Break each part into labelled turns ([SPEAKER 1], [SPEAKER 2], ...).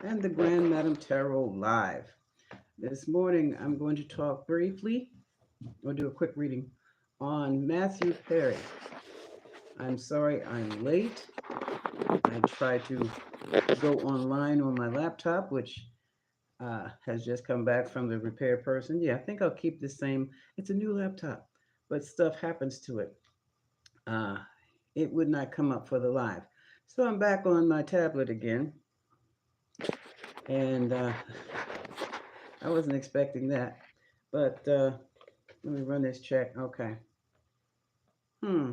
[SPEAKER 1] and the Grand Madam Tarot Live. This morning, I'm going to talk briefly, or do a quick reading, on Matthew Perry. I'm sorry I'm late. I tried to go online on my laptop, which has just come back from the repair person. Yeah, I think I'll keep the same. It's a new laptop, but stuff happens to it. Uh, it would not come up for the live. So I'm back on my tablet again, and I wasn't expecting that. But let me run this check. Okay. Hmm.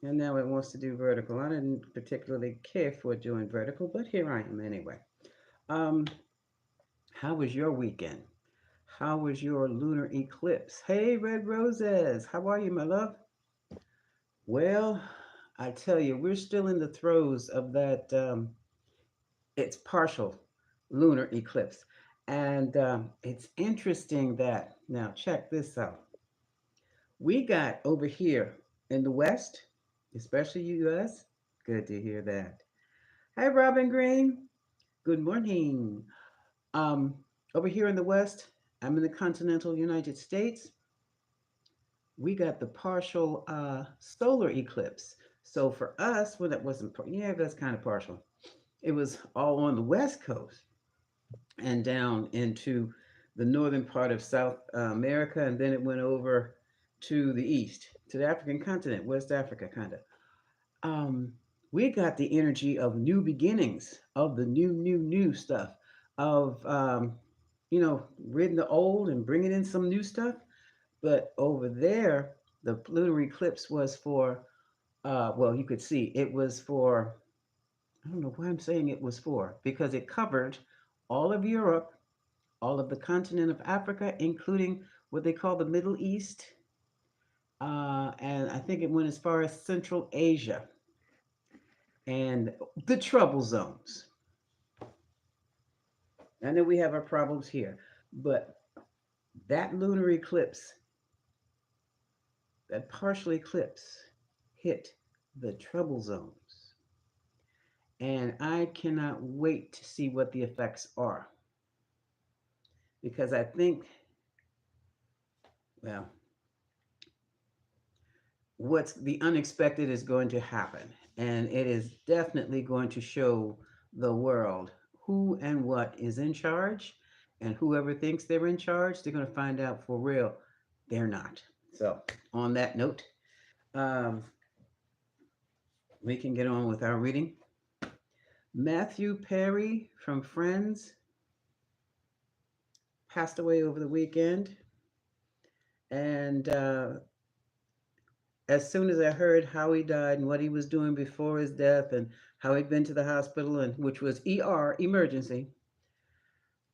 [SPEAKER 1] And now it wants to do vertical. I didn't particularly care for doing vertical, but here I am anyway. Um, how was your weekend? How was your lunar eclipse? Hey, Red Roses. How are you, my love? Well, I tell you, we're still in the throes of that. It's partial lunar eclipse. And it's interesting that, now check this out. We got over here in the West, especially US. Good to hear that. Hi, Robin Green. Good morning. Um, Over here in the West, I'm in the continental United States. We got the partial solar eclipse. So for us, well, that wasn't, yeah, that's kind of partial. It was all on the West Coast and down into the northern part of South America, and then it went over to the east, to the African continent, West Africa, kind of. um, we got the energy of new beginnings, of the new stuff, of ridding the old and bringing in some new stuff. But over there, the lunar eclipse was for, well, you could see it was for. I don't know why I'm saying it was for, because it covered all of Europe, all of the continent of Africa, including what they call the Middle East, and I think it went as far as Central Asia and the trouble zones. I know we have our problems here, but that lunar eclipse, that partial eclipse, hit the trouble zones. And I cannot wait to see what the effects are because I think, well, what's the unexpected is going to happen. And it is definitely going to show the world who and what is in charge. And whoever thinks they're in charge, they're going to find out for real they're not. So, on that note, um, we can get on with our reading. Matthew Perry from Friends passed away over the weekend. And as soon as I heard how he died and what he was doing before his death and how he'd been to the hospital, and which was ER, emergency,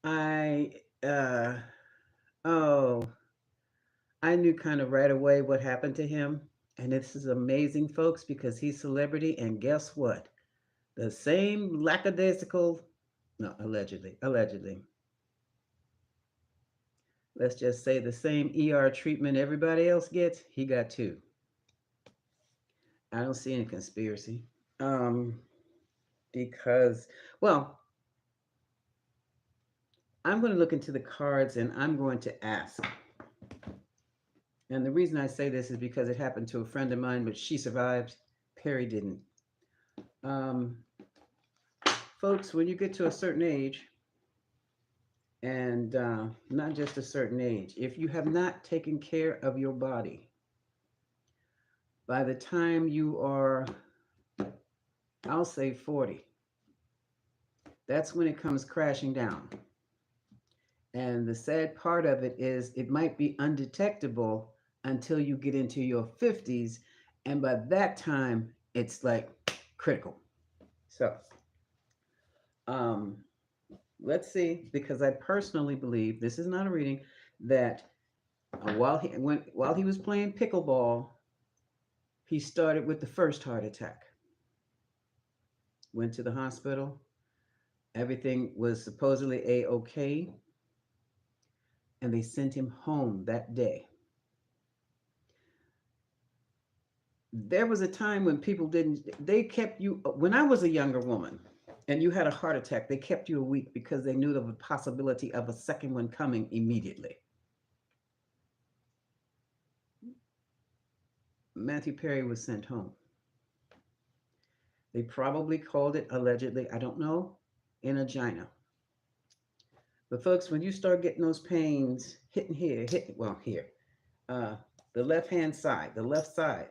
[SPEAKER 1] I oh I knew kind of right away what happened to him. And this is amazing, folks, because he's celebrity, and guess what? The same lackadaisical, no, allegedly, let's just say the same ER treatment everybody else gets, he got too. I don't see any conspiracy. Um, because, well, I'm going to look into the cards and I'm going to ask. And the reason I say this is because it happened to a friend of mine, but she survived. Perry didn't. Um, Folks, when you get to a certain age, and not just a certain age, if you have not taken care of your body, by the time you are, I'll say 40, that's when it comes crashing down. And the sad part of it is it might be undetectable until you get into your 50s. And by that time, it's like critical. So, um, let's see, because I personally believe this is not a reading that while he was playing pickleball, he started with the first heart attack. Went to the hospital. Everything was supposedly a-okay, and they sent him home that day. There was a time when people didn't, they kept you, when I was a younger woman, and you had a heart attack, they kept you a week because they knew of the possibility of a second one coming immediately. Matthew Perry was sent home. They probably called it, allegedly, I don't know, in angina. But folks, when you start getting those pains hitting here, here, uh, the left hand side, the left side,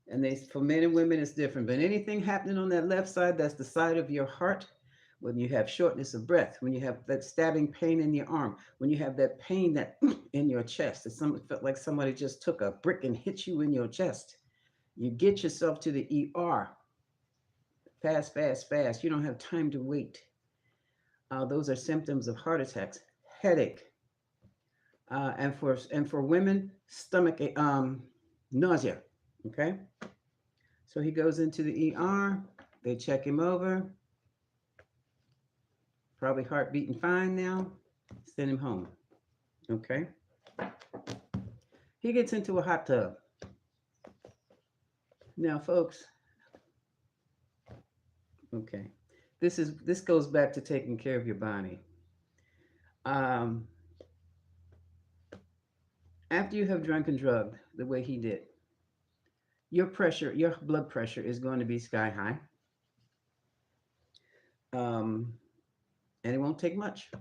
[SPEAKER 1] and they, for men and women it's different, but anything happening on that left side, that's the side of your heart. When you have shortness of breath, when you have that stabbing pain in your arm, when you have that pain that in your chest, it felt like somebody just took a brick and hit you in your chest. You get yourself to the ER fast, fast, fast. You don't have time to wait. Those are symptoms of heart attacks. Headache, and for women, stomach, nausea. Okay, so he goes into the ER. They check him over. Probably heart beating fine now. Send him home. Okay, he gets into a hot tub. Now, folks. Okay, this goes back to taking care of your body. Um, After you have drunk and drugged the way he did, your blood pressure is going to be sky high. Um, and it won't take much.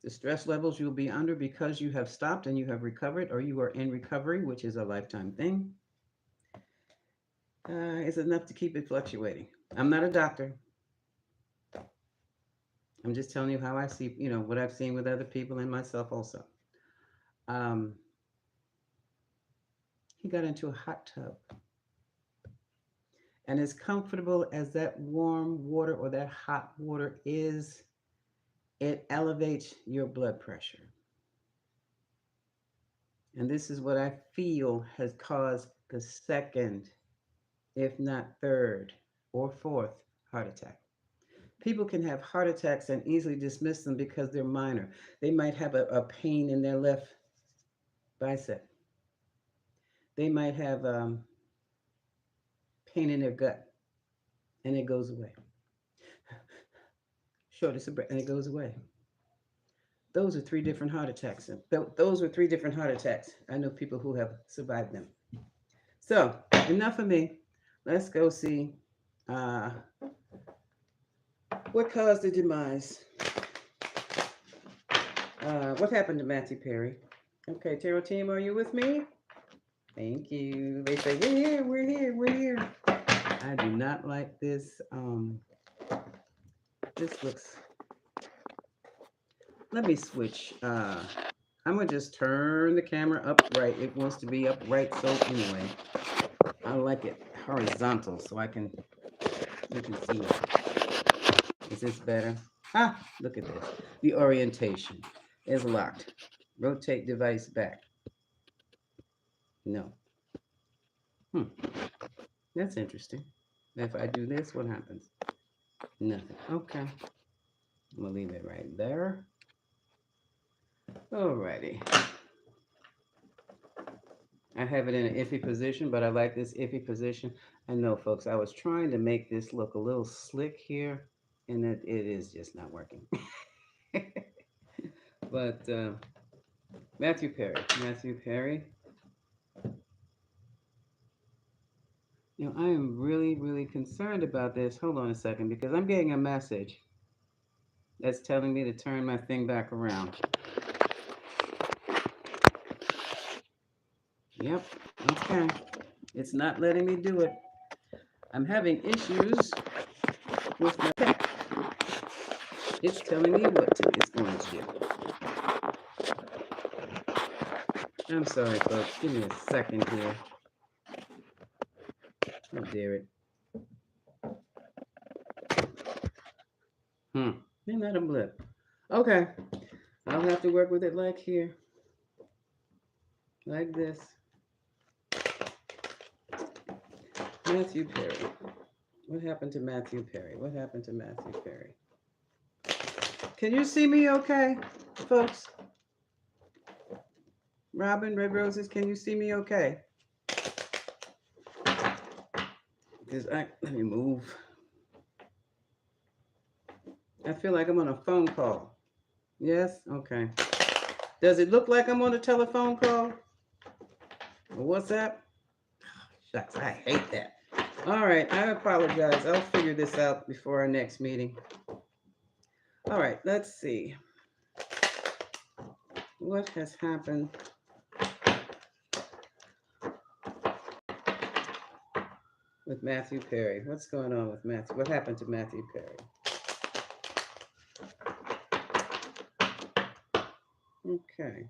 [SPEAKER 1] The stress levels you'll be under because you have stopped and you have recovered, or you are in recovery, which is a lifetime thing, is enough to keep it fluctuating. I'm not a doctor. I'm just telling you how I see, what I've seen with other people and myself also. Um, he got into a hot tub. And as comfortable as that warm water or that hot water is, it elevates your blood pressure. And this is what I feel has caused the second, if not third or fourth heart attack. People can have heart attacks and easily dismiss them because they're minor. They might have a pain in their left bicep. They might have pain in their gut and it goes away. Shortness of breath and it goes away. Those are three different heart attacks. Those were three different heart attacks. I know people who have survived them. So, enough of me. Let's go see what caused the demise. What happened to Matthew Perry? Okay, Tarot team, are you with me? Thank you. They say, we're here, we're here, we're here. I do not like this. This looks... Let me switch. I'm going to just turn the camera upright. It wants to be upright, so anyway. I like it horizontal so you can see it. Is this better? Look at this. The orientation is locked. Rotate device back. No. That's interesting. If I do this, what happens? Nothing. Okay. I'm going to leave it right there. Alrighty. I have it in an iffy position, but I like this iffy position. I know, folks, I was trying to make this look a little slick here, and it is just not working. But Matthew Perry. I am really, really concerned about this. Hold on a second, because I'm getting a message that's telling me to turn my thing back around. Yep, okay. It's not letting me do it. I'm having issues with my tech. It's telling me what it's going to do. I'm sorry, folks. Give me a second here. Oh, dare it. Isn't that a blip? Okay. I'll have to work with it like here. Like this. Matthew Perry. What happened to Matthew Perry? What happened to Matthew Perry? Can you see me okay, folks? Robin, Red Roses, can you see me okay? Let me move. I feel like I'm on a phone call. Yes? Okay. Does it look like I'm on a telephone call? Or WhatsApp? Shucks, I hate that. All right, I apologize. I'll figure this out before our next meeting. All right, let's see. What has happened? With Matthew Perry. What's going on with Matthew? What happened to Matthew Perry? Okay.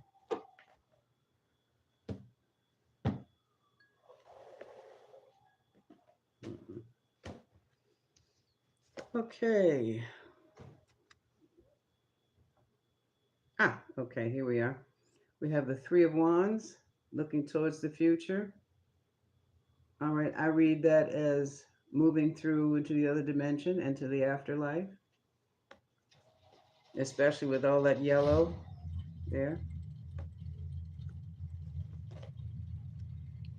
[SPEAKER 1] Okay. Okay, here we are. We have the Three of Wands looking towards the future. All right, I read that as moving through into the other dimension and to the afterlife, especially with all that yellow there.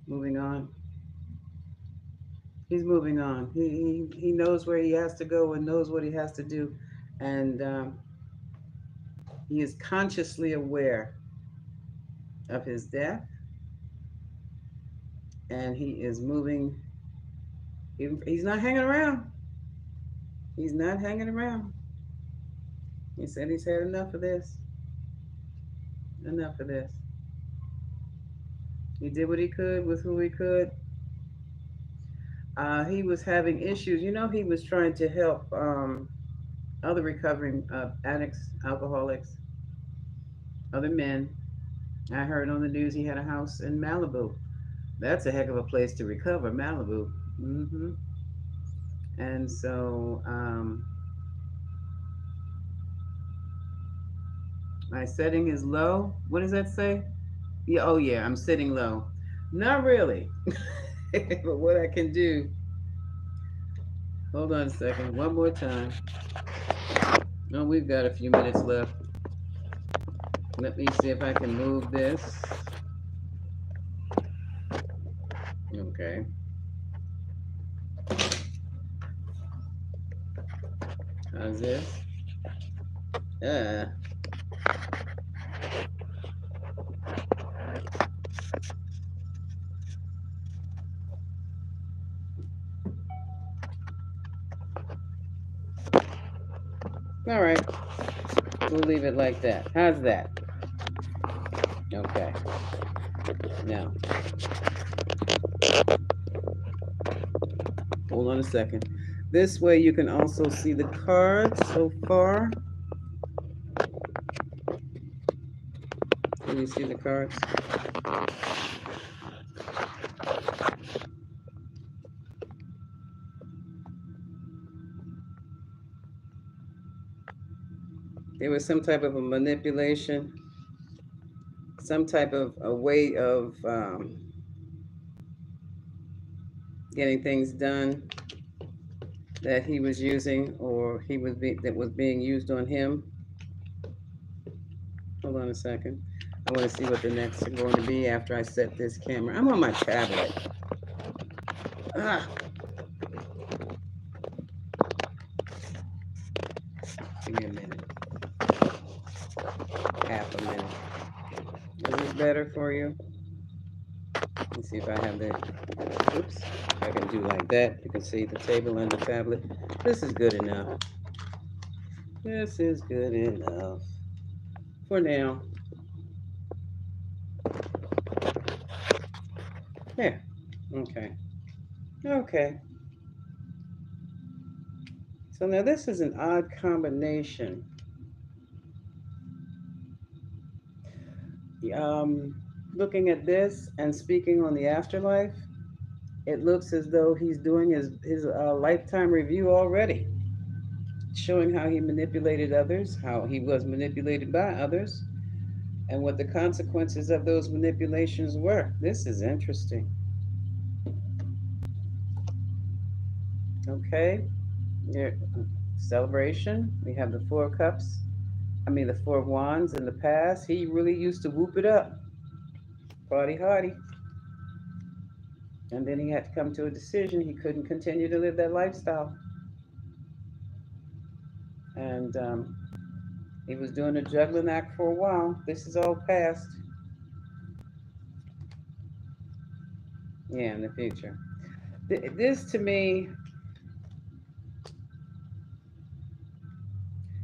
[SPEAKER 1] Moving on. He's moving on. He knows where he has to go and knows what he has to do. And he is consciously aware of his death. And he is moving. He's not hanging around. He's not hanging around. He said he's had enough of this. Enough of this. He did what he could with who he could. He was having issues. You know, he was trying to help other recovering addicts, alcoholics, other men. I heard on the news he had a house in Malibu. That's a heck of a place to recover, Malibu. hmm And so my setting is low. What does that say? Yeah. Oh, yeah. I'm sitting low. Not really. But what I can do. Hold on a second. One more time. Oh, we've got a few minutes left. Let me see if I can move this. Okay. How's this? Uh, all right. We'll leave it like that. How's that? Okay. Now, hold on a second. This way you can also see the cards so far. Can you see the cards? There was some type of a manipulation, some type of a way of getting things done that he was using, or that was being used on him. Hold on a second. I want to see what the next is going to be after I set this camera. I'm on my tablet. Ah, give me a minute. Half a minute. Is this better for you? Let's see if I have the. Oops. I can do like that. You can see the table and the tablet. This is good enough. This is good enough for now. There. Okay. Okay. So now this is an odd combination. Looking at this and speaking on the afterlife, it looks as though he's doing his lifetime review already, showing how he manipulated others, how he was manipulated by others, and what the consequences of those manipulations were. This is interesting. Okay, here, celebration. We have the Four of Cups. I mean, the Four of Wands in the past. He really used to whoop it up. Party hardy. And then he had to come to a decision. He couldn't continue to live that lifestyle. And he was doing a juggling act for a while. This is all past. Yeah, in the future. This to me,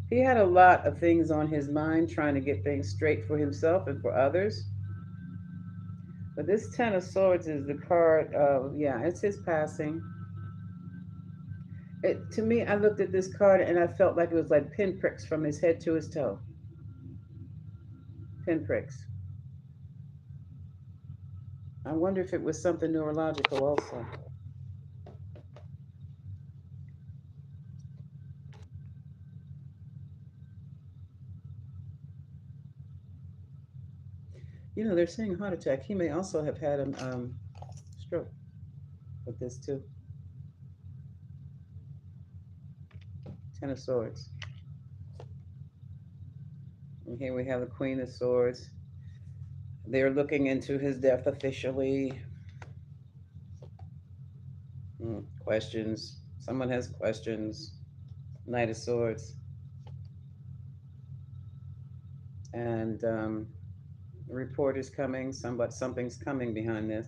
[SPEAKER 1] he had a lot of things on his mind trying to get things straight for himself and for others. But this Ten of Swords is the card of, yeah, it's his passing. To me, I looked at this card and I felt like it was like pinpricks from his head to his toe. Pinpricks. I wonder if it was something neurological also. You know, they're saying heart attack. He may also have had a stroke with this too. Ten of Swords. And here we have the Queen of Swords. They're looking into his death officially. Questions. Someone has questions. Knight of Swords. And the report is coming. Something's coming behind this.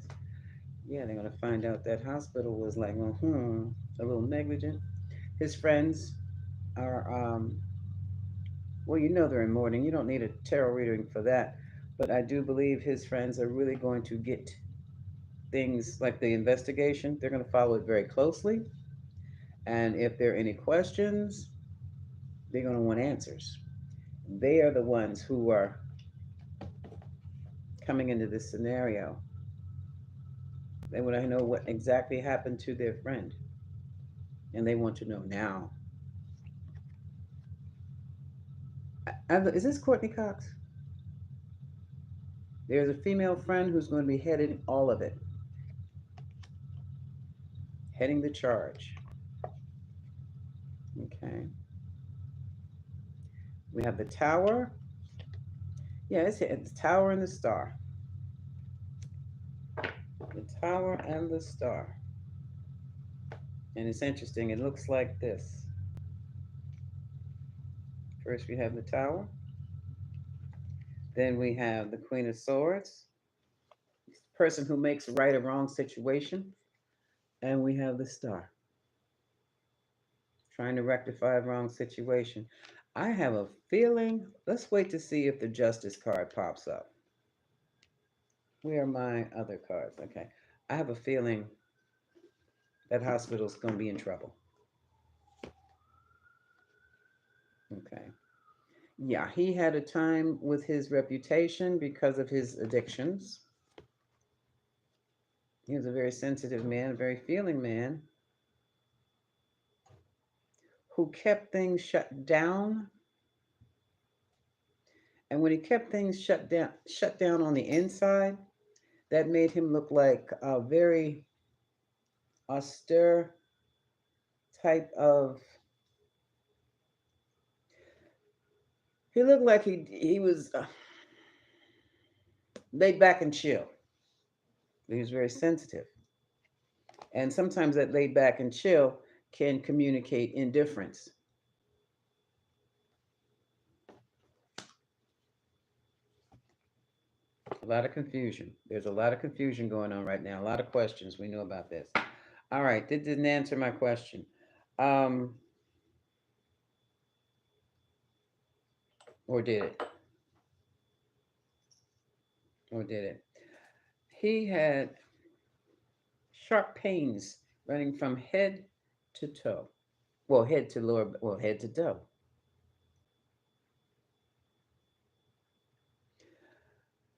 [SPEAKER 1] Yeah, they're going to find out that hospital was like, well, a little negligent. His friends are, well, you know they're in mourning. You don't need a tarot reading for that. But I do believe his friends are really going to get things like the investigation. They're going to follow it very closely. And if there are any questions, they're going to want answers. They are the ones who are coming into this scenario. They want to know what exactly happened to their friend. And they want to know now. Is this Courtney Cox? There's a female friend who's going to be heading all of it, heading the charge. Okay. We have the tower. Yeah, it's the tower and the star. The tower and the star. And it's interesting. It looks like this. First, we have the tower. Then we have the Queen of Swords, person who makes right or wrong situation. And we have the star, trying to rectify a wrong situation. I have a feeling, let's wait to see if the Justice card pops up. Where are my other cards? Okay. I have a feeling that hospital's going to be in trouble. Okay. Yeah, he had a time with his reputation because of his addictions. He was a very sensitive man, a very feeling man who kept things shut down. And when he kept things shut down on the inside, that made him look like a very austere type of. He looked like he was laid back and chill. He was very sensitive, and sometimes that laid back and chill can communicate indifference. A lot of confusion. There's a lot of confusion going on right now. A lot of questions. We know about this. All right, that didn't answer my question. Um, or did it? Or did it? He had sharp pains running from head to toe. Well, head to lower, well, head to toe.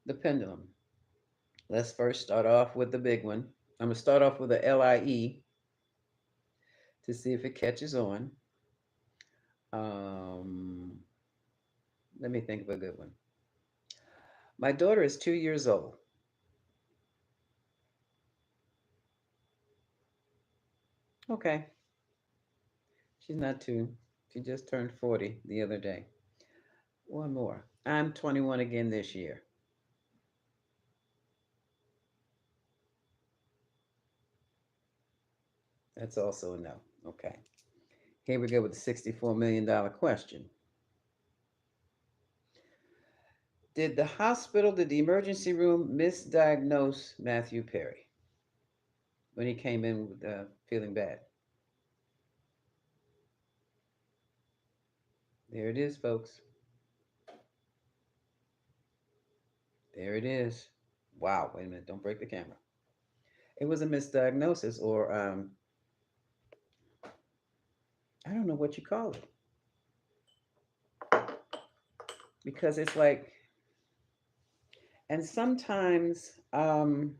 [SPEAKER 1] The pendulum. Let's first start off with the big one. I'm going to start off with a LIE to see if it catches on. Um, Let me think of a good one. My daughter is 2 years old. Okay, she's not two. She just turned 40 the other day. One more. I'm 21 again this year. That's also a no. Okay. Here we go with the $64 million question. Did the emergency room misdiagnose Matthew Perry when he came in with, feeling bad? There it is, folks. There it is. Wow. Wait a minute. Don't break the camera. It was a misdiagnosis, or I don't know what you call it, because it's like, and sometimes I'm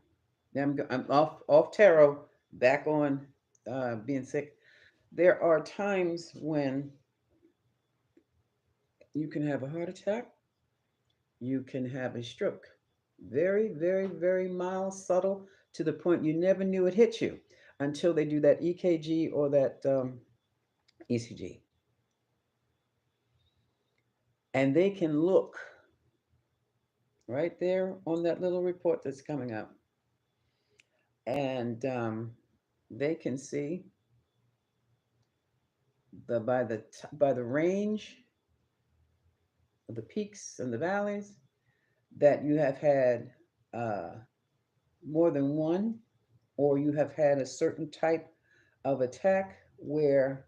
[SPEAKER 1] off tarot, back on being sick. There are times when you can have a heart attack, you can have a stroke. Very, very, very mild, subtle, to the point you never knew it hit you until they do that EKG or that ECG. And they can look right there on that little report that's coming up. And they can see by the range of the peaks and the valleys that you have had uh, more than one, or you have had a certain type of attack where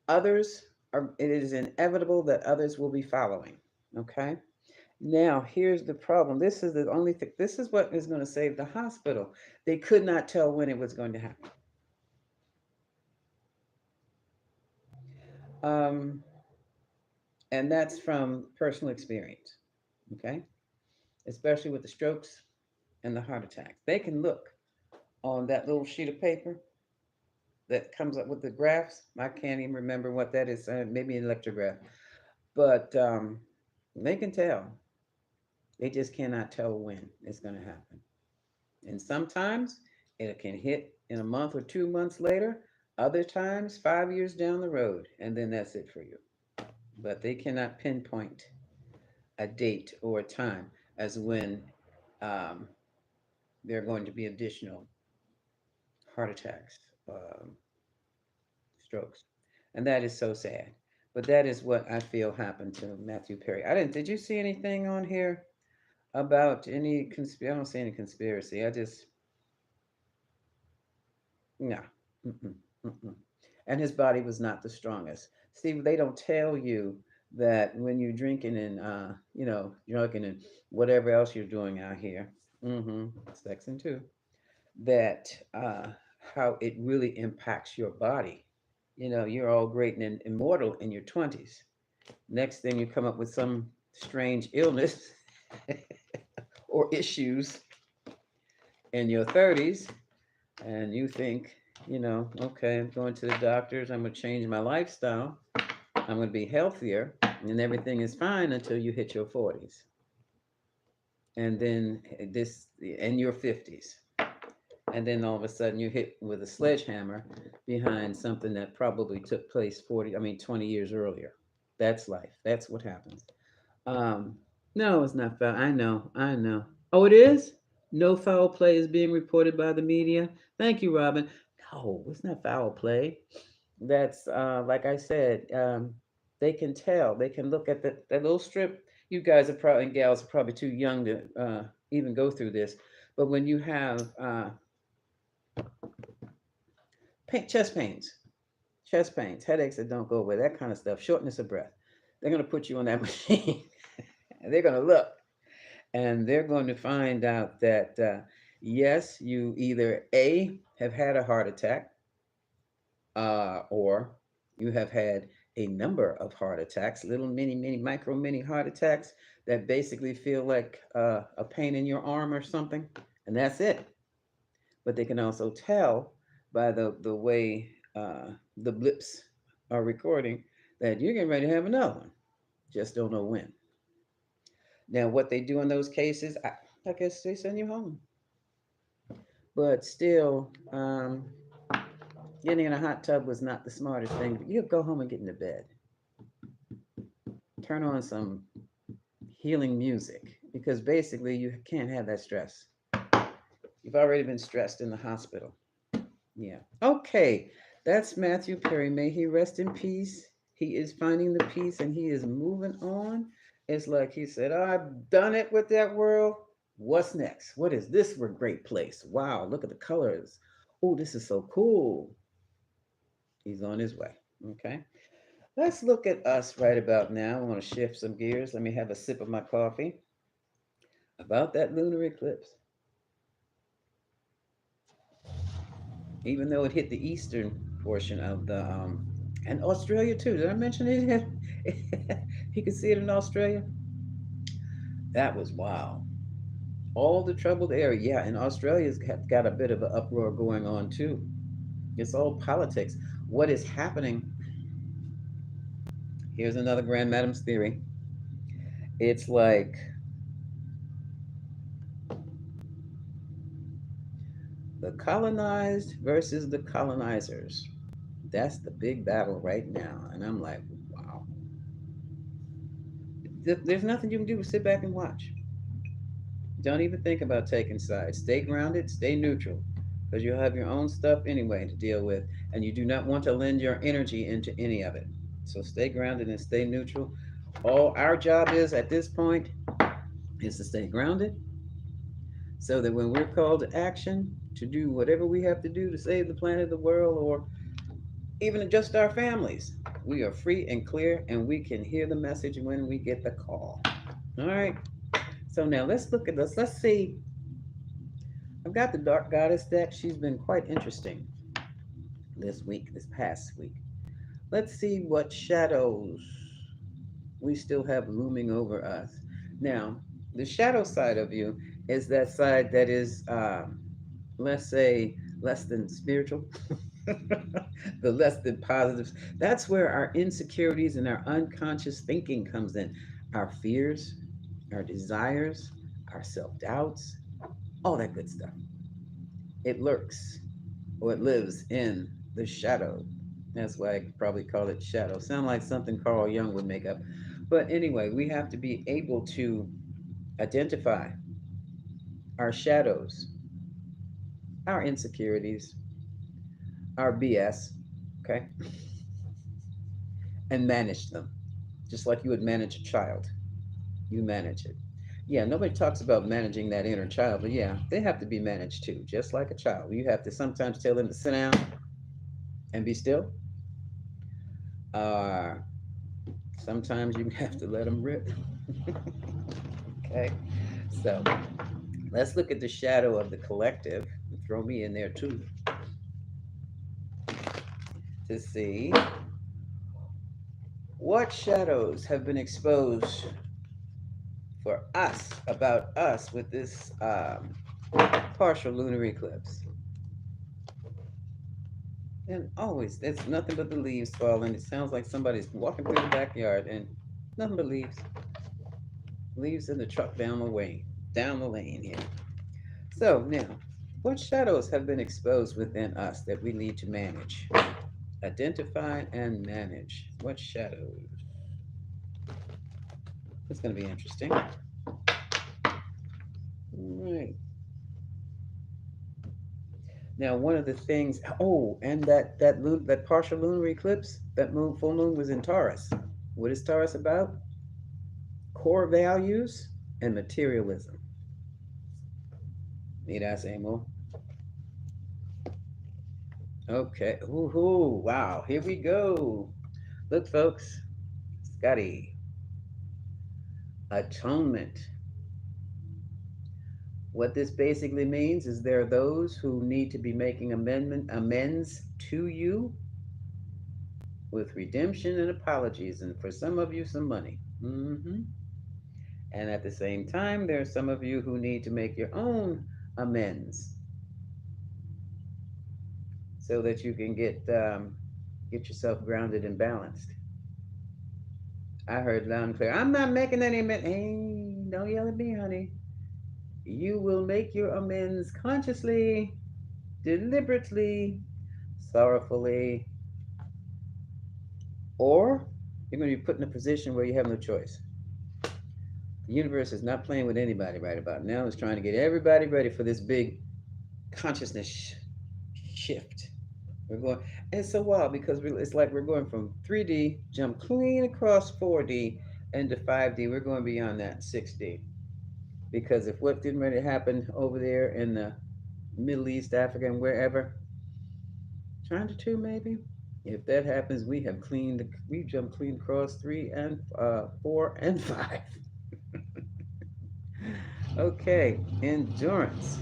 [SPEAKER 1] others are, it is inevitable that others will be following. Okay. Now, here's the problem. This is the only thing, this is what is going to save the hospital. They could not tell when it was going to happen. Um, and that's from personal experience. Okay. Especially with the strokes and the heart attacks. They can look on that little sheet of paper that comes up with the graphs. I can't even remember what that is. Maybe an electrograph, but they can tell. They just cannot tell when it's going to happen. And sometimes it can hit in a month or 2 months later. Other times, 5 years down the road, and then that's it for you. But they cannot pinpoint a date or a time as when um, there are going to be additional heart attacks, strokes. And that is so sad. But that is what I feel happened to Matthew Perry. I didn't. Did you see anything on here about any conspiracy? I don't see any conspiracy. I just no. Mm-mm, mm-mm. And his body was not the strongest. Steve, they don't tell you that when you're drinking and drunken and whatever else you're doing out here, mm-hmm, sexing too, that how it really impacts your body. You're all great and immortal in your 20s. Next thing you come up with some strange illness or issues in your 30s, and you think, okay, I'm going to the doctors, I'm going to change my lifestyle, I'm going to be healthier, and everything is fine until you hit your 40s. And then this, in your 50s. And then all of a sudden you're hit with a sledgehammer behind something that probably took place 20 years earlier. That's life. That's what happens. Um, no, it's not foul. I know. I know. Oh, it is? No foul play is being reported by the media. Thank you, Robin. No, it's not foul play. That's like I said. They can tell. They can look at that little strip. You guys are probably and gals are probably too young to even go through this. But when you have chest pains, headaches that don't go away, that kind of stuff, shortness of breath, they're going to put you on that machine. And they're going to look and they're going to find out that yes, you either A, have had a heart attack, or you have had a number of heart attacks, little mini, micro, mini heart attacks that basically feel like a pain in your arm or something, and that's it. But they can also tell by the way the blips are recording that you're getting ready to have another one. Just don't know when. Now, what they do in those cases, I guess they send you home. But still, getting in a hot tub was not the smartest thing. You go home and get into bed. Turn on some healing music because basically you can't have that stress. You've already been stressed in the hospital. Yeah. Okay. That's Matthew Perry. May he rest in peace. He is finding the peace and he is moving on. It's like he said, I've done it with that world. What's next? What is this for a great place? Wow, look at the colors. Oh, this is so cool. He's on his way. Okay. Let's look at us right about now. I want to shift some gears. Let me have a sip of my coffee. About that lunar eclipse. Even though it hit the eastern portion of the and Australia too. Did I mention it? You can see it in Australia. That was wow. All the troubled area, yeah, and Australia's got a bit of an uproar going on too. It's all politics. What is happening? Here's another Grand Madam's theory. It's like the colonized versus the colonizers. That's the big battle right now, and I'm like, wow. There's nothing you can do but sit back and watch. Don't even think about taking sides. Stay grounded, stay neutral, because you'll have your own stuff anyway to deal with, and you do not want to lend your energy into any of it. So stay grounded and stay neutral. All our job is at this point is to stay grounded so that when we're called to action to do whatever we have to do to save the planet, the world, or even just our families, we are free and clear and we can hear the message when we get the call. All right. So now let's look at this. Let's see. I've got the Dark Goddess deck. She's been quite interesting this week, this past week. Let's see what shadows we still have looming over us. Now, the shadow side of you is that side that is, let's say, less than spiritual, the less than positives. That's where our insecurities and our unconscious thinking comes in. Our fears, our desires, our self doubts, all that good stuff. It lurks or it lives in the shadow. That's why I probably call it shadow. Sound like something Carl Jung would make up. But anyway, we have to be able to identify our shadows, our insecurities, our BS, okay, and manage them. Just like you would manage a child. You manage it. Yeah, nobody talks about managing that inner child, but yeah, they have to be managed too, just like a child. You have to sometimes tell them to sit down and be still. Uh, Sometimes you have to let them rip. Okay, so let's look at the shadow of the collective. Throw me in there too to see what shadows have been exposed for us about us with this partial lunar eclipse. And always, it's nothing but the leaves falling. It sounds like somebody's walking through the backyard and nothing but leaves. Leaves in the truck down the lane here. So now, what shadows have been exposed within us that we need to manage? Identify and manage. What shadows? It's going to be interesting. All right. Now, one of the things. Oh, and that partial lunar eclipse, that moon full moon was in Taurus. What is Taurus about? Core values and materialism. Need I say more? Okay. Ooh, wow. Here we go. Look, folks. Scotty. Atonement. What this basically means is there are those who need to be making amends to you with redemption and apologies, and for some of you, some money. And at the same time, there are some of you who need to make your own amends so that you can get yourself grounded and balanced. I heard loud and clear. I'm not making any amends. Hey, don't yell at me, honey. You will make your amends consciously, deliberately, sorrowfully, or you're going to be put in a position where you have no choice. The universe is not playing with anybody right about now. It's trying to get everybody ready for this big consciousness shift. We're going, and it's so wild because it's like we're going from 3D, jump clean across 4D into 5D. We're going beyond that 6D. Because if what didn't really happen over there in the Middle East, Africa, and wherever, China too, maybe. If that happens, we jump clean across 3 and 4 and 5. Okay, endurance.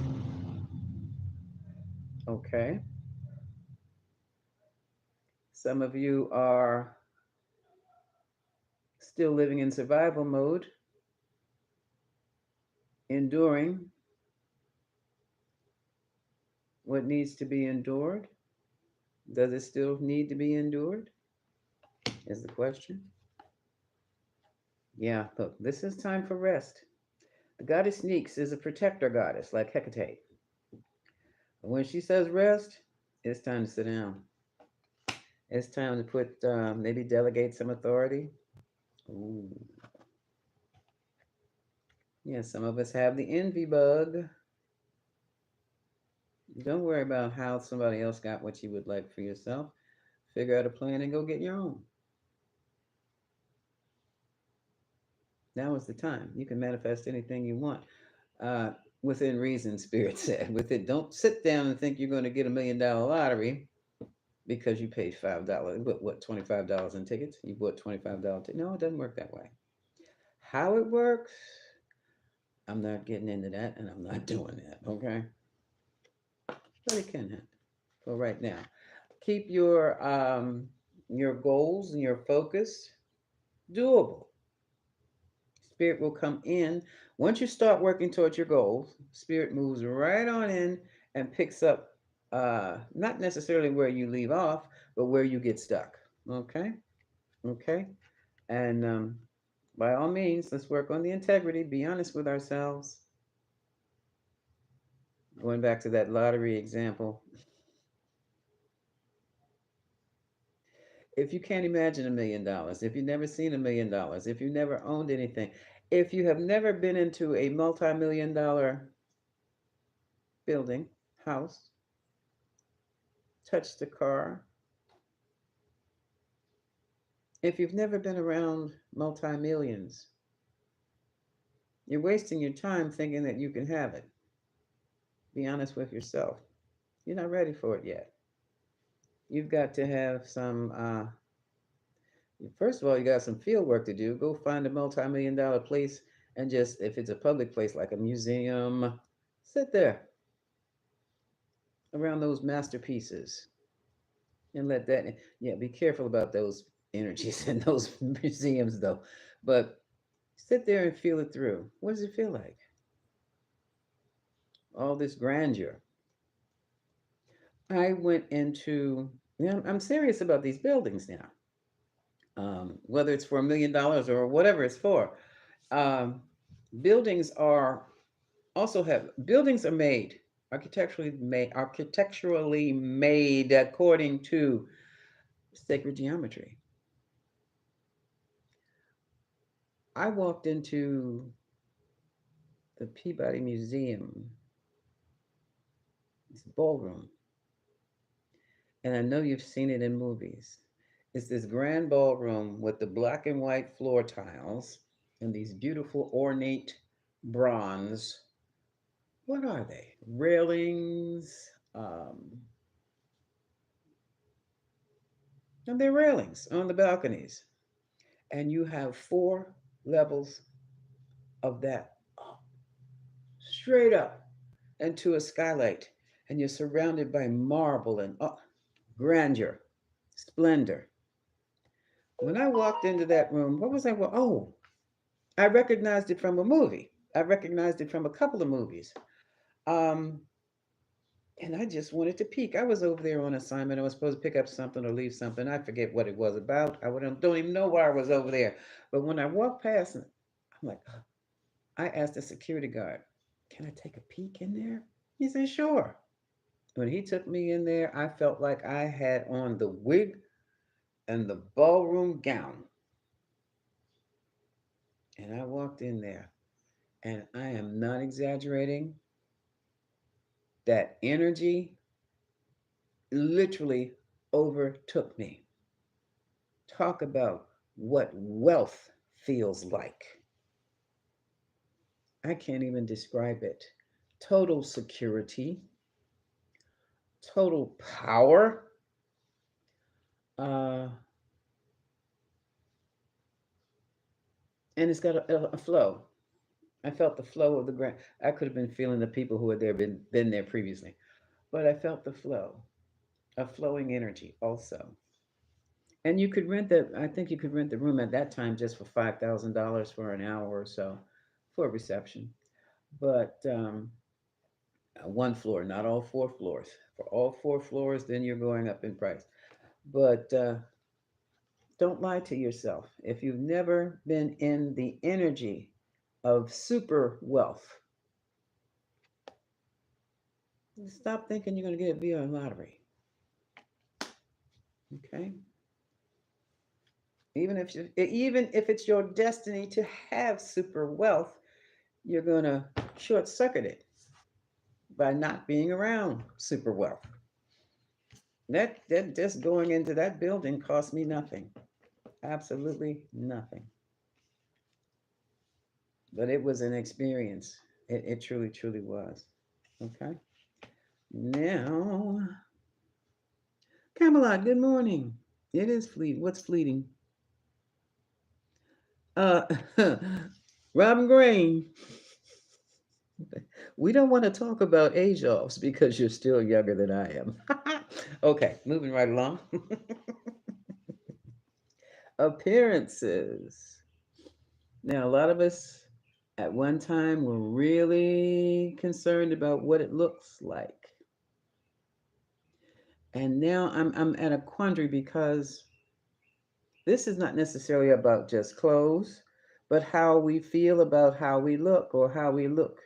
[SPEAKER 1] Okay, some of you are still living in survival mode, enduring what needs to be endured. Does it still need to be endured? Is the question. Yeah, look, this is time for rest. The goddess Nyx is a protector goddess like Hecate. When she says rest, it's time to sit down. It's time to put, maybe delegate some authority. Ooh. Yeah, some of us have the envy bug. Don't worry about how somebody else got what you would like for yourself. Figure out a plan and go get your own. Now is the time. You can manifest anything you want. Uh, Within reason, Spirit said. With it, don't sit down and think you're going to get $1 million lottery because you paid $5. What, $25 in tickets? You bought $25 tickets. No, it doesn't work that way. How it works, I'm not getting into that, and I'm not doing that. Okay, but it can happen. For right now, keep your goals and your focus doable. Spirit will come in. Once you start working towards your goals, Spirit moves right on in and picks up, not necessarily where you leave off, but where you get stuck. Okay? Okay? And by all means, let's work on the integrity, be honest with ourselves. Going back to that lottery example, if you can't imagine $1 million, if you've never seen $1 million, if you've never owned anything, if you have never been into a multi-million-dollar building, house, touched a car, if you've never been around multi-millions, you're wasting your time thinking that you can have it. Be honest with yourself. You're not ready for it yet. You've got to have some, first of all, you got some field work to do. Go find a multi-million-dollar place and just, if it's a public place like a museum, sit there around those masterpieces and let that, yeah, be careful about those energies in those museums though. But sit there and feel it through. What does it feel like? All this grandeur. I went into, I'm serious about these buildings now. Whether it's for $1 million or whatever it's for. Um, Buildings are buildings are made architecturally made according to sacred geometry. I walked into the Peabody Museum, this ballroom, and I know you've seen it in movies. It's this grand ballroom with the black and white floor tiles and these beautiful ornate bronze. What are they? Railings. And they're railings on the balconies. And you have 4 levels of that up, straight up into a skylight. And you're surrounded by marble and grandeur, splendor. When I walked into that room, what was I? Oh, I recognized it from a movie. I recognized it from a couple of movies. Um, and I just wanted to peek. I was over there on assignment. I was supposed to pick up something or leave something. I forget what it was about. Don't even know why I was over there. But when I walked past, I'm like, I asked the security guard, "Can I take a peek in there?" He said, "Sure." When he took me in there, I felt like I had on the wig and the ballroom gown. And I walked in there, and I am not exaggerating. That energy literally overtook me. Talk about what wealth feels like. I can't even describe it. Total security, total power, uh, and it's got a flow. I felt the flow of the ground. I could have been feeling the people who had there been there previously, but I felt the flow, a flowing energy also. And you could rent the. I think you could rent the room at that time just for $5,000 for an hour or so, for reception. But one floor, not all four floors. For all four floors, then you're going up in price. But don't lie to yourself. If you've never been in the energy of super wealth, stop thinking you're going to get it via a lottery. Okay? Even if it's your destiny to have super wealth, you're going to short circuit it by not being around super wealth. That just going into that building cost me nothing. Absolutely nothing. But it was an experience. It truly, truly was. Okay. Now, Camelot, good morning. It is fleeting. What's fleeting? Uh, Robin Grain, we don't want to talk about age offs because you're still younger than I am. Okay, moving right along. Appearances. Now, a lot of us at one time were really concerned about what it looks like. And now I'm at a quandary because this is not necessarily about just clothes, but how we feel about how we look or how we look,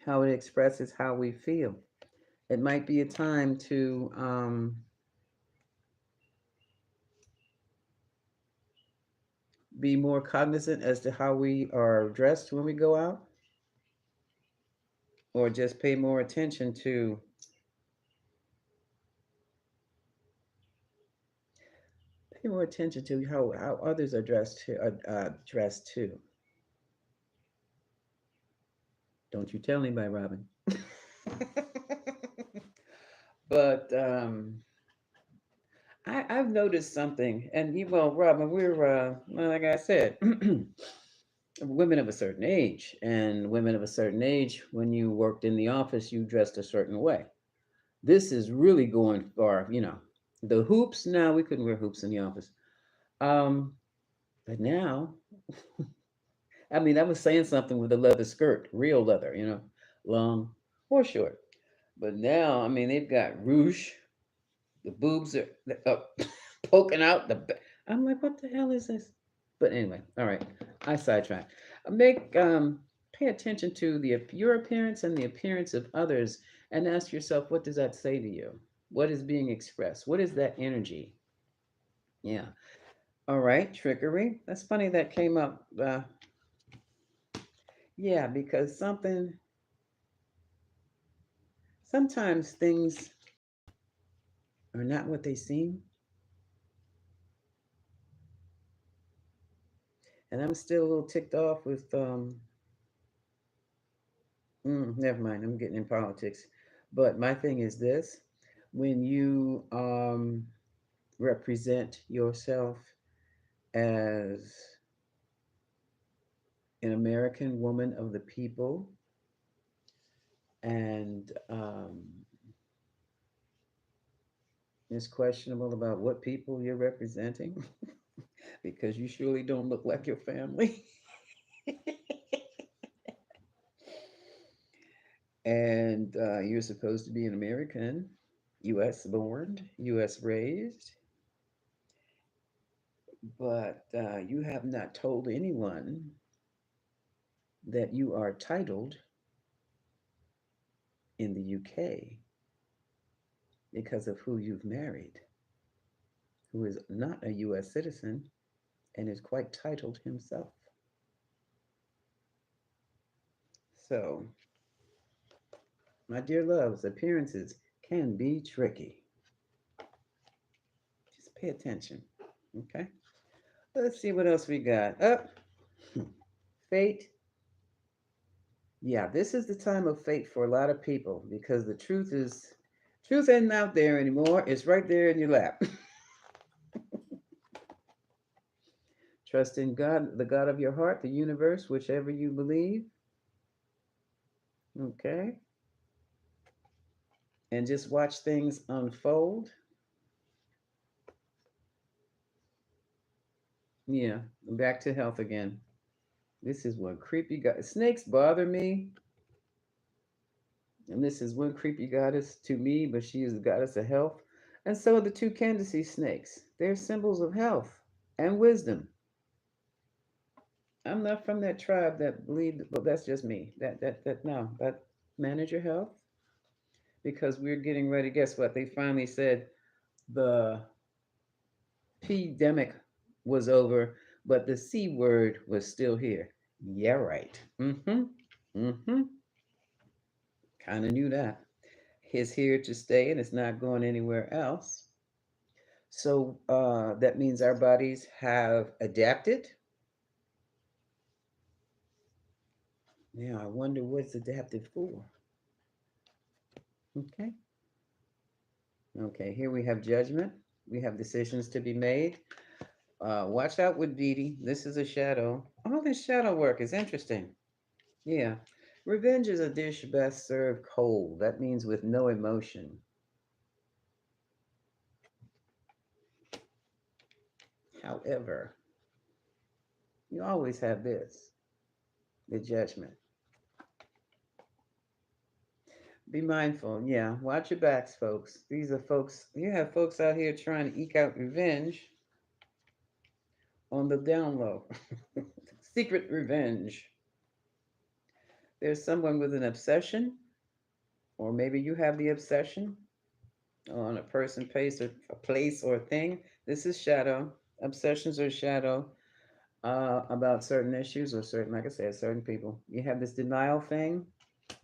[SPEAKER 1] how it expresses how we feel. It might be a time to be more cognizant as to how we are dressed when we go out, or just pay more attention to how others are dressed too. Don't you tell anybody, Robin. But I've noticed something, and well, Robin, we're well, like I said, women of a certain age, and women of a certain age, when you worked in the office, you dressed a certain way. This is really going far, you know. The hoops, now we couldn't wear hoops in the office. Um, but now, I mean, I was saying something with a leather skirt, real leather, you know, long or short. But now, I mean, they've got rouge. The boobs are poking out. I'm like, what the hell is this? But anyway, all right. I sidetracked. Make pay attention to your appearance and the appearance of others, and ask yourself, what does that say to you? What is being expressed? What is that energy? Yeah. All right. Trickery. That's funny that came up. Yeah, because sometimes things are not what they seem, and I'm still a little ticked off with never mind. I'm getting in politics. But my thing is this: when you represent yourself as an American woman of the people, and it's questionable about what people you're representing, because you surely don't look like your family. And you're supposed to be an American, U.S. born, U.S. raised, but you have not told anyone that you are titled in the UK because of who you've married, who is not a US citizen and is quite titled himself. So, my dear loves, appearances can be tricky. Pay attention. Okay. Let's see what else we got. Up. Fate. Yeah, this is the time of fate for a lot of people because the truth isn't out there anymore. It's right there in your lap. Trust in God, the God of your heart, the universe, whichever you believe. Okay. And just watch things unfold. Yeah. Back to health again. This is one creepy God. Snakes bother me. And this is one creepy goddess to me, but she is the goddess of health. And so are the two Candace snakes. They're symbols of health and wisdom. I'm not from that tribe that believed, but that's just me. That no, that manage your health because we're getting ready. Guess what? They finally said the pandemic was over, but the C word was still here. Yeah, right. Mm-hmm. Mm-hmm. Kind of knew that. It's here to stay and it's not going anywhere else. So that means our bodies have adapted. Now I wonder what's adapted for. Okay. Okay, here we have judgment. We have decisions to be made. Watch out with Dee. This is a shadow. All this shadow work is interesting. Yeah. Revenge is a dish best served cold. That means with no emotion. However, you always have this the judgment. Be mindful. Yeah. Watch your backs, folks. These are folks, you have folks out here trying to eke out revenge on the down low. Secret revenge. There's someone with an obsession, or maybe you have the obsession on a person, place, or thing. This is shadow. Obsessions are shadow about certain issues or certain, like I said, certain people. You have this denial thing.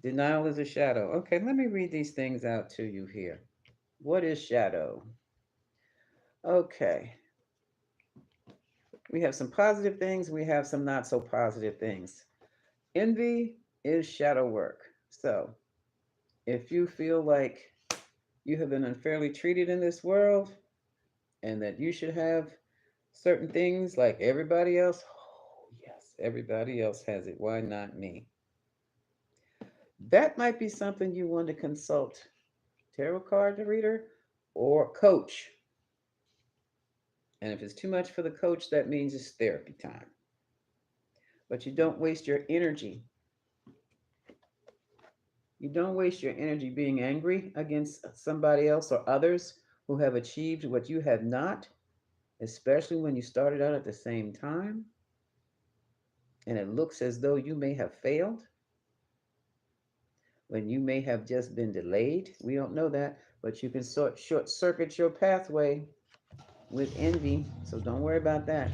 [SPEAKER 1] Denial is a shadow. Okay, let me read these things out to you here. What is shadow? Okay, we have some positive things. We have some not so positive things. Envy is shadow work. So if you feel like you have been unfairly treated in this world and that you should have certain things like everybody else, oh, yes, everybody else has it. Why not me? That might be something you want to consult tarot card reader or coach. And if it's too much for the coach, that means it's therapy time. But you don't waste your energy. You don't waste your energy being angry against somebody else or others who have achieved what you have not, especially when you started out at the same time and it looks as though you may have failed, when you may have just been delayed. We don't know that, but you can short circuit your pathway with envy. So don't worry about that.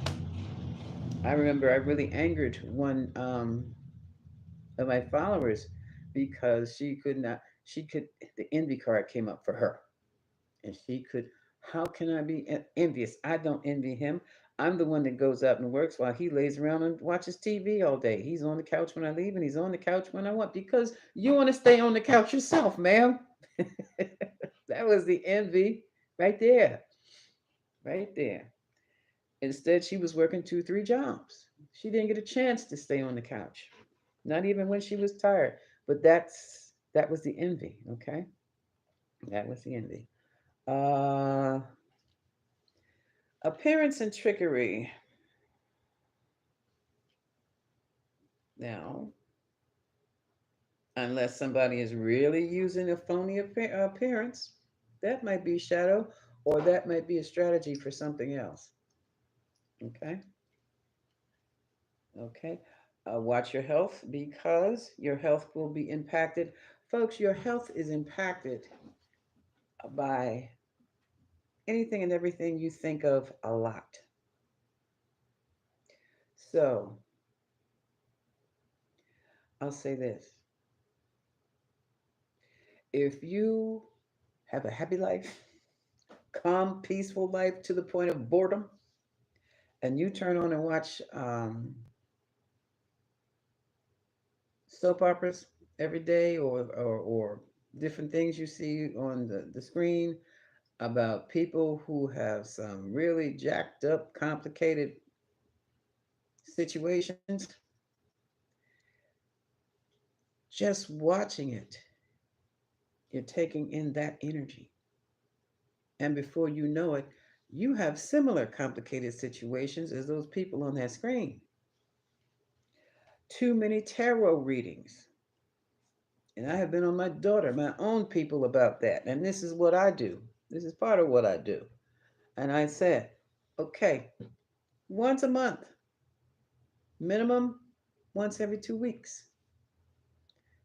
[SPEAKER 1] I remember I really angered one of my followers because she could not, she could, the envy card came up for her. And she could, how can I be envious? I don't envy him. I'm the one that goes out and works while he lays around and watches TV all day. He's on the couch when I leave and he's on the couch when I want because you want to stay on the couch yourself, ma'am. That was the envy right there. Right there. Instead, she was working two, three jobs. She didn't get a chance to stay on the couch, not even when she was tired. But that was the envy, okay? That was the envy. Uh, Appearance and trickery. Now, unless somebody is really using a phony appearance, that might be shadow, or that might be a strategy for something else. Okay, okay. Watch your health because your health will be impacted. Folks, your health is impacted by anything and everything you think of a lot. So, I'll say this if you have a happy life, calm, peaceful life to the point of boredom, and you turn on and watch soap operas every day, or different things you see on the screen about people who have some really jacked up, complicated situations, just watching it, you're taking in that energy. And before you know it, you have similar complicated situations as those people on that screen. Too many tarot readings. And I have been on my daughter, my own people about that. And this is what I do. This is part of what I do. And I said, okay, once a month, minimum once every 2 weeks.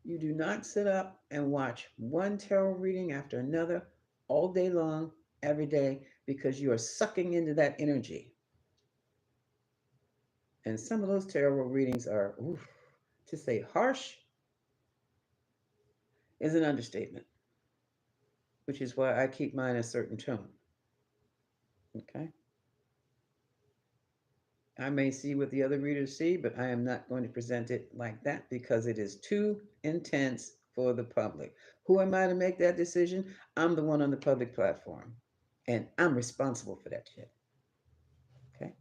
[SPEAKER 1] You do not sit up and watch one tarot reading after another all day long, every day, because you are sucking into that energy. And some of those tarot readings are, oof, to say harsh is an understatement, which is why I keep mine a certain tone. Okay? I may see what the other readers see, but I am not going to present it like that because it is too intense for the public. Who am I to make that decision? I'm the one on the public platform, and I'm responsible for that shit. Okay?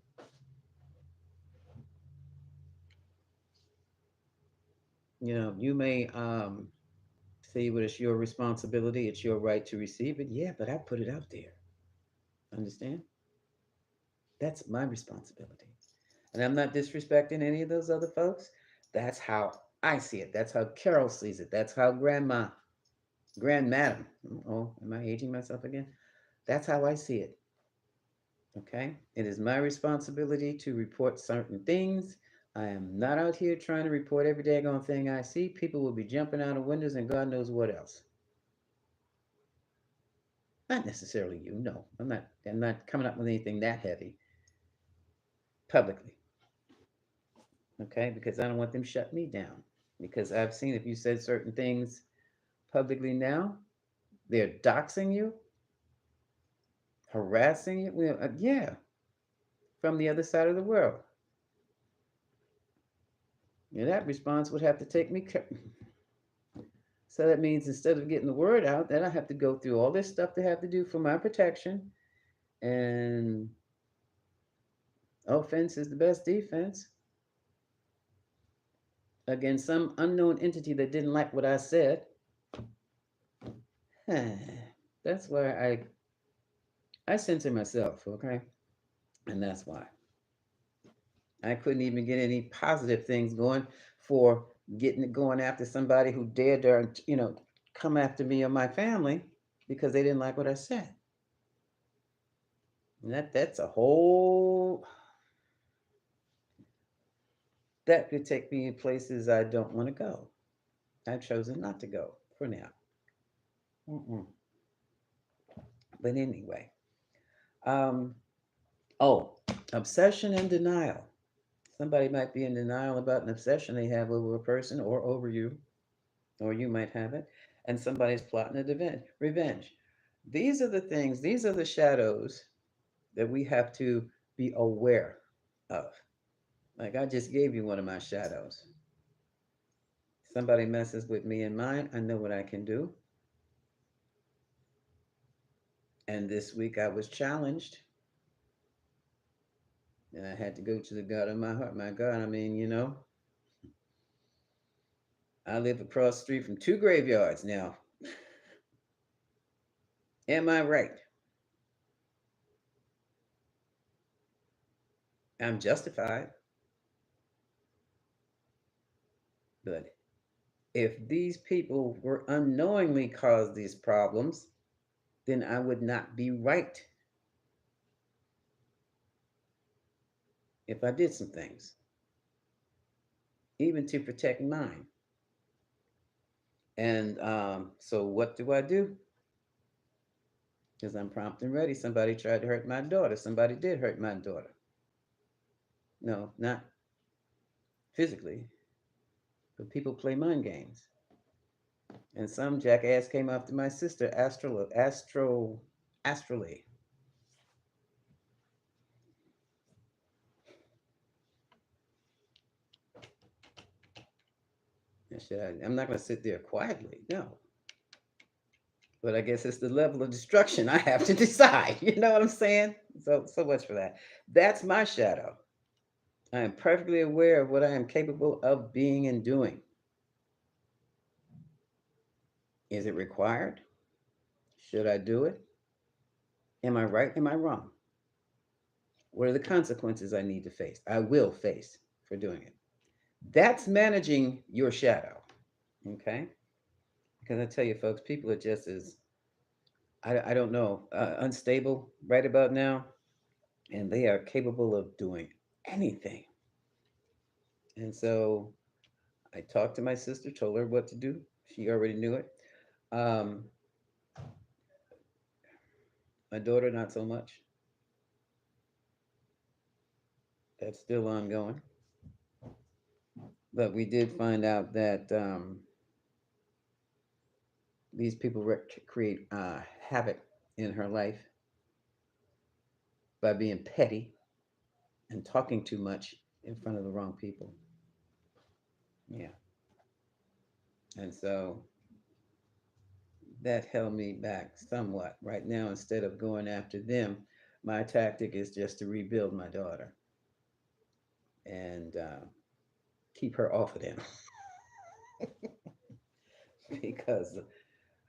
[SPEAKER 1] You may say, well, it's your responsibility, it's your right to receive it. Yeah, but I put it out there. Understand? That's my responsibility. And I'm not disrespecting any of those other folks. That's how I see it. That's how Carol sees it. That's how Grandmadam, oh, am I aging myself again? That's how I see it. Okay? It is my responsibility to report certain things. I am not out here trying to report every daggone thing I see. People will be jumping out of windows and God knows what else. Not necessarily you, no. I'm not coming up with anything that heavy publicly. Okay? Because I don't want them shut me down. Because I've seen if you said certain things publicly now, they're doxing you, harassing you. Well, yeah, from the other side of the world. Yeah, that response would have to take me. So that means instead of getting the word out, then I have to go through all this stuff they have to do for my protection. And offense is the best defense against some unknown entity that didn't like what I said. That's why I censor myself, okay? And that's why I couldn't even get any positive things going for getting it going after somebody who dared to, come after me or my family because they didn't like what I said. And that's a whole that could take me in places I don't want to go. I've chosen not to go for now. Mm-mm. But anyway, um, oh, obsession and denial. Somebody might be in denial about an obsession they have over a person or over you, or you might have it, and somebody's plotting a revenge. These are the things, these are the shadows that we have to be aware of. Like I just gave you one of my shadows. Somebody messes with me and mine, I know what I can do. And this week I was challenged, and I had to go to the God of my heart. My God, I mean, I live across the street from two graveyards now. Am I right? I'm justified. But if these people were unknowingly caused these problems, then I would not be right if I did some things, even to protect mine. And so, what do I do? Because I'm prompt and ready. Somebody tried to hurt my daughter. Somebody did hurt my daughter. No, not physically, but people play mind games. And some jackass came after my sister astrally. I'm not going to sit there quietly. No. But I guess it's the level of destruction I have to decide. You know what I'm saying? So much for that. That's my shadow. I am perfectly aware of what I am capable of being and doing. Is it required? Should I do it? Am I right? Am I wrong? What are the consequences I need to face? I will face for doing it. That's managing your shadow. Okay? Because I tell you, folks, people are just as, I don't know, unstable right about now, and they are capable of doing anything. And so I talked to my sister, told her what to do. She already knew it. Um, my daughter, not so much. That's still ongoing. But we did find out that these people create havoc in her life by being petty and talking too much in front of the wrong people. Yeah. And so that held me back somewhat. Right now, instead of going after them, my tactic is just to rebuild my daughter and keep her off of them because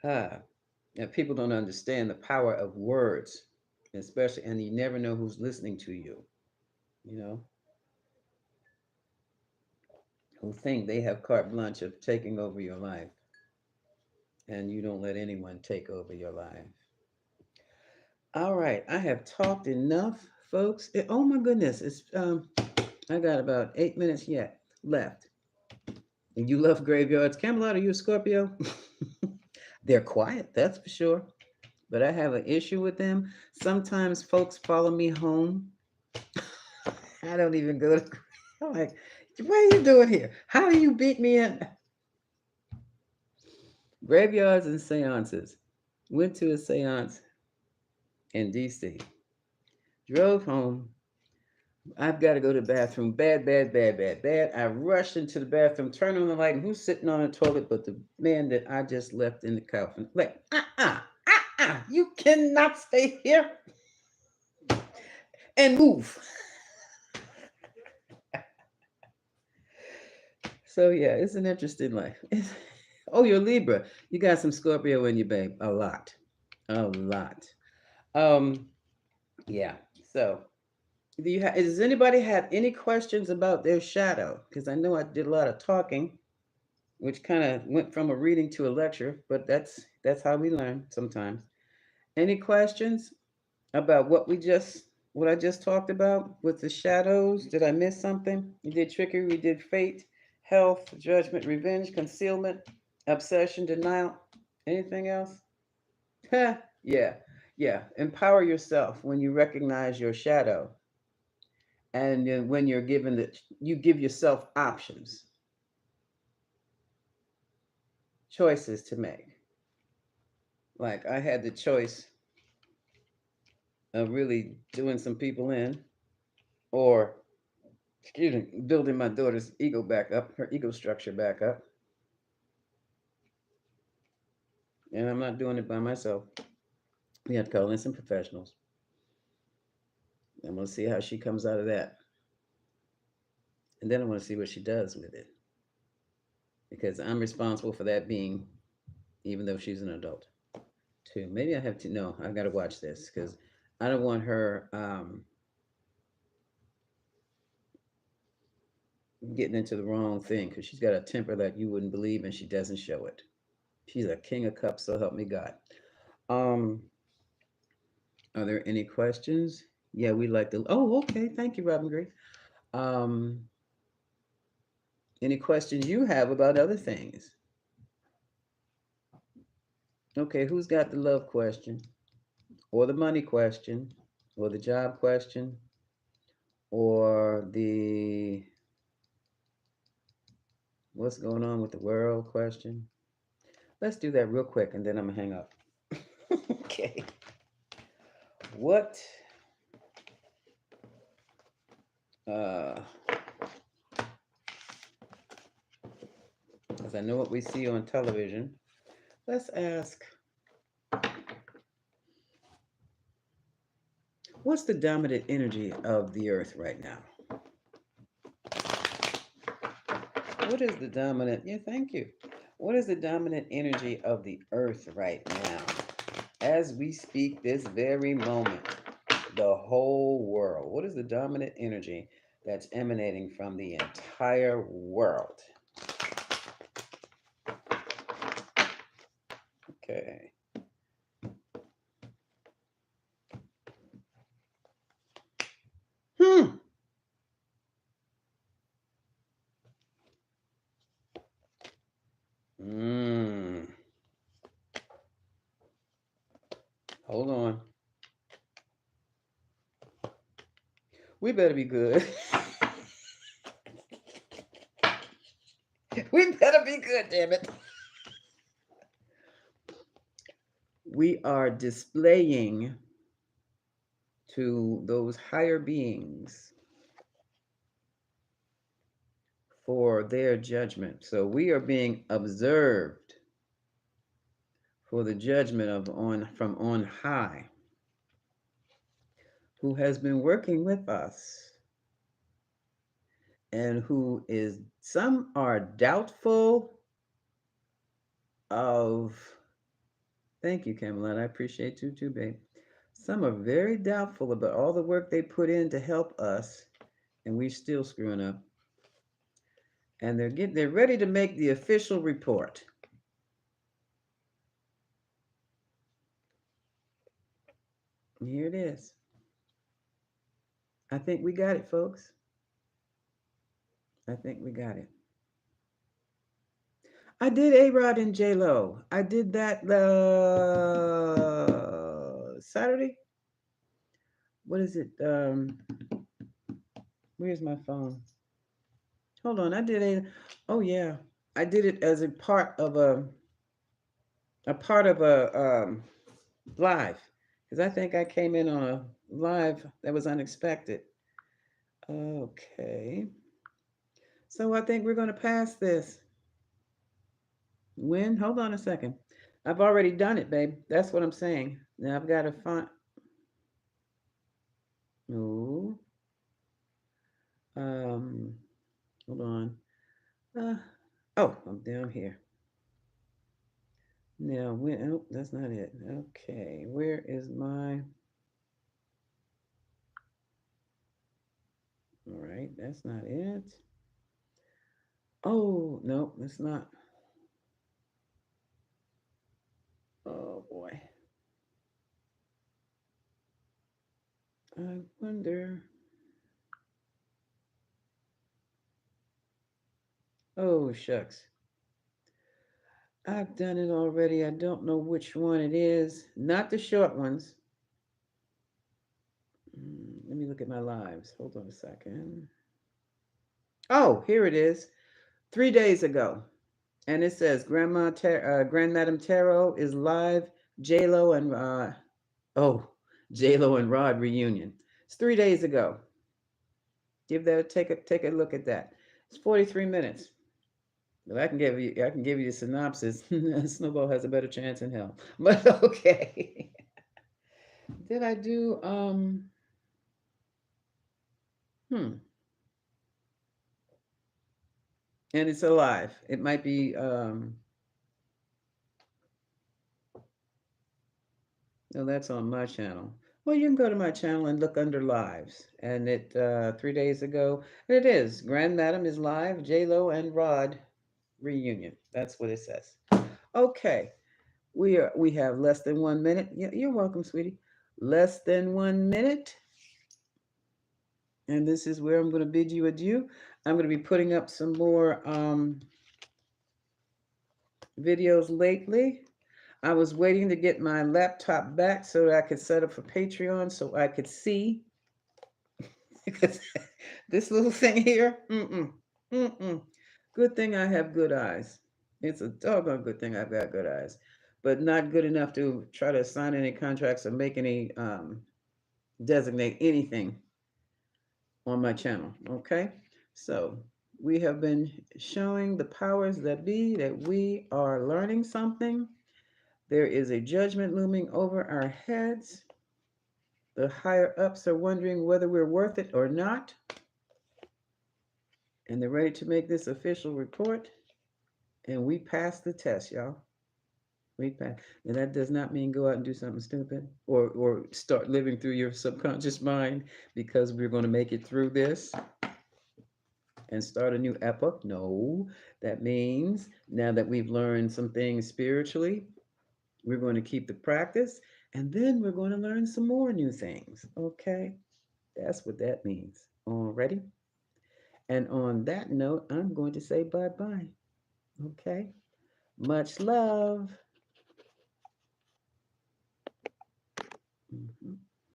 [SPEAKER 1] uh, people don't understand the power of words, especially, and you never know who's listening to you, you know, who think they have carte blanche of taking over your life, and you don't let anyone take over your life. All right, I have talked enough, folks. Oh my goodness, it's I got about 8 minutes yet left. And you love graveyards, Camelot? Are you a Scorpio? They're quiet, that's for sure. But I have an issue with them. Sometimes folks follow me home. I don't even go to. I'm like, what are you doing here? How do you beat me in? Graveyards and seances. Went to a seance in DC. Drove home. I've got to go to the bathroom. Bad, bad, bad, bad, bad. I rushed into the bathroom, turned on the light, and who's sitting on the toilet but the man that I just left in the coffin? Like, you cannot stay here and move. So yeah, it's an interesting life. Oh, you're Libra. You got some Scorpio in you, babe. A lot, a lot. Um, yeah. So, does anybody have any questions about their shadow? Because I know I did a lot of talking, which kind of went from a reading to a lecture, but that's how we learn sometimes. Any questions about what I just talked about with the shadows? Did I miss something? We did trickery, we did fate, health, judgment, revenge, concealment, obsession, denial. Anything else? Yeah, yeah. Empower yourself when you recognize your shadow, and then when you're given that, you give yourself options, choices to make. Like I had the choice of really doing some people in, or excuse me, building my daughter's ego back up, her ego structure back up. And I'm not doing it by myself. We have to call in some professionals. I'm going to see how she comes out of that. And then I want to see what she does with it. Because I'm responsible for that being, even though she's an adult, too. Maybe I have to, no, I've got to watch this because I don't want her getting into the wrong thing because she's got a temper that you wouldn't believe and she doesn't show it. She's a king of cups, so help me God. Um, are there any questions? Yeah, we like to. Oh, okay. Thank you, Robin Gray. Um, any questions you have about other things? Okay, who's got the love question, or the money question, or the job question, or the what's going on with the world question? Let's do that real quick, and then I'm gonna hang up. Okay. What uh, Because I know what we see on television. Let's ask, what's the dominant energy of the earth right now? What is the dominant? Yeah, thank you. What is the dominant energy of the earth right now? As we speak this very moment, the whole world. What is the dominant energy that's emanating from the entire world? Okay. Hmm. Mm. Hold on. We better be good. We better be good, damn it. We are displaying to those higher beings for their judgment. So we are being observed for the judgment of on from on high, who has been working with us and who is, some are doubtful of, thank you, Camelot, I appreciate you too, babe. Some are very doubtful about all the work they put in to help us, and we're still screwing up. And they're ready to make the official report. And here it is. I think we got it, folks. I think we got it. I did A Rod and J Lo. I did that Saturday. What is it? Where's my phone? Hold on. I did a. Oh yeah, I did it as a part of a live, because I think I came in on a live that was unexpected. Okay. So I think we're going to pass this. When? Hold on a second. I've already done it, babe. That's what I'm saying. Now I've got to find. Oh. Um. Hold on. Uh. Oh, I'm down here. Now, when? Oh, that's not it. Okay. Where is my? All right. That's not it. Oh no, that's not. Oh boy. I wonder. Oh shucks. I've done it already. I don't know which one it is. Not the short ones. Let me look at my lives. Hold on a second. Oh, here it is. 3 days ago. And it says Grand Madame Tarot is live. J Lo and oh, J Lo and Rod reunion. It's 3 days ago. Give that take a look at that. It's 43 minutes. But I can give you the synopsis. Snowball has a better chance in hell. But okay. Did I do hmm. And it's alive. It might be no, that's on my channel. Well, you can go to my channel and look under lives. And it 3 days ago, it is. Grand Madam is live, J Lo and Rod reunion. That's what it says. Okay. We have less than 1 minute. You're welcome, sweetie. Less than 1 minute. And this is where I'm going to bid you adieu. I'm going to be putting up some more videos lately. I was waiting to get my laptop back so that I could set up for Patreon so I could see. Because this little thing here, good thing I have good eyes. It's a doggone good thing I've got good eyes, but not good enough to try to sign any contracts or make any, designate anything on my channel. Okay, so we have been showing the powers that be that we are learning something. There is a judgment looming over our heads. The higher ups are wondering whether we're worth it or not. And they're ready to make this official report. And we passed the test, y'all. We passed. And that does not mean go out and do something stupid or start living through your subconscious mind because we're going to make it through this and start a new epoch. No, that means now that we've learned some things spiritually, we're going to keep the practice and then we're going to learn some more new things. Okay? That's what that means. Already? And on that note, I'm going to say bye bye. Okay? Much love.